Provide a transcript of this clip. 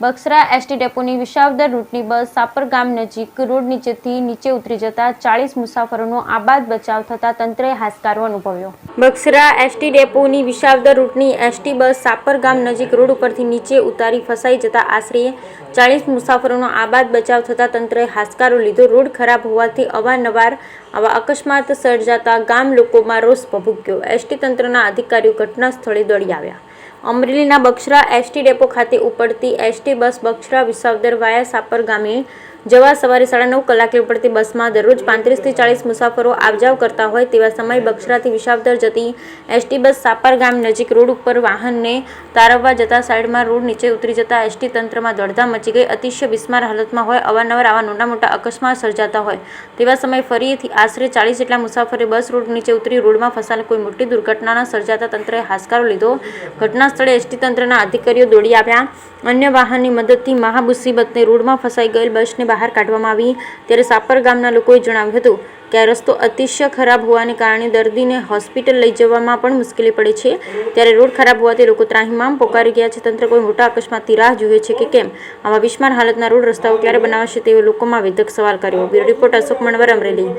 Baksara ST ડેપોની વિસાવદર રૂટની બસ સાપર ગામ નજીક રોડ નીચેથી નીચે ઉતરી જતા 40 મુસાફરોનો આબાદ બચાવ થતા તંત્રએ હાશકારો અનુભવ્યો। બક્સરા એસટી ડેપોની વિસાવદર રૂટની એસટી બસ સાપર ગામ નજીક રોડ ઉપરથી નીચે ઉતારી ફસાઈ જતા આશરે 40 મુસાફરોનો આબાદ બચાવ થતા તંત્રએ હાશકારો લીધો। રોડ ખરાબ હોવાથી અવારનવાર આવા અકસ્માત સર્જાતા ગામ લોકોમાં રોષ ભભૂક્યો। એસટી તંત્રના અધિકારીઓ ઘટના સ્થળે દોડી આવ્યા। અમરેલીના બક્સરા એસટી ડેપો ખાતે ઉપડતી એસટી બસ બક્સરા વિસાવદર વાયા સાપર ગામે જવા સવારે 9:30 કલાકે ઉપડતી બસમાં દરરોજ 35 થી 40 મુસાફરો આવજાવ કરતા હોય તેવા સમયે બક્સરાથી વિસાવદર જતી એસટી બસ સાપર ગામ નજીક રોડ ઉપર વાહનને તારવવા જતા સાઈડમાં રોડ નીચે ઉતરી જતા એસટી તંત્રમાં દોડધામ મચી ગઈ। અતિશય બિસ્માર હાલતમાં હોય અવારનવાર આવા મોટા અકસ્માત સર્જાતા હોય તેવા સમયે ફરીથી આશરે 40 જેટલા મુસાફરે બસ રોડ નીચે ઉતરી રોડમાં ફસાયેલ કોઈ મોટી દુર્ઘટના ન સર્જાતા તંત્રએ હાશકારો લીધો। ઘટના સ્થળે એસટી તંત્રના અધિકારીઓ દોડી આવ્યા। અન્ય વાહનની મદદથી મહામુસીબતને રોડમાં ફસાઈ ગયેલ બસને બહાર કાઢવામાં આવી ત્યારે સાપર ગામના લોકોએ જણાવ્યું હતું કે આ રસ્તો અતિશય ખરાબ હોવાને કારણે દર્દીને હોસ્પિટલ લઈ જવામાં પણ મુશ્કેલી પડે છે। ત્યારે રોડ ખરાબ હોવાથી લોકો ત્રાહિમામ પોકારી ગયા છે। તંત્ર કોઈ મોટા અકસ્માતની રાહ જુએ છે કે કેમ? આવા બિસ્માર હાલતના રોડ રસ્તાઓ ક્યારે બનાવાશે તેવો લોકોમાં વેધક સવાલ કર્યો। Bureau report Ashok Manvar, Amreli.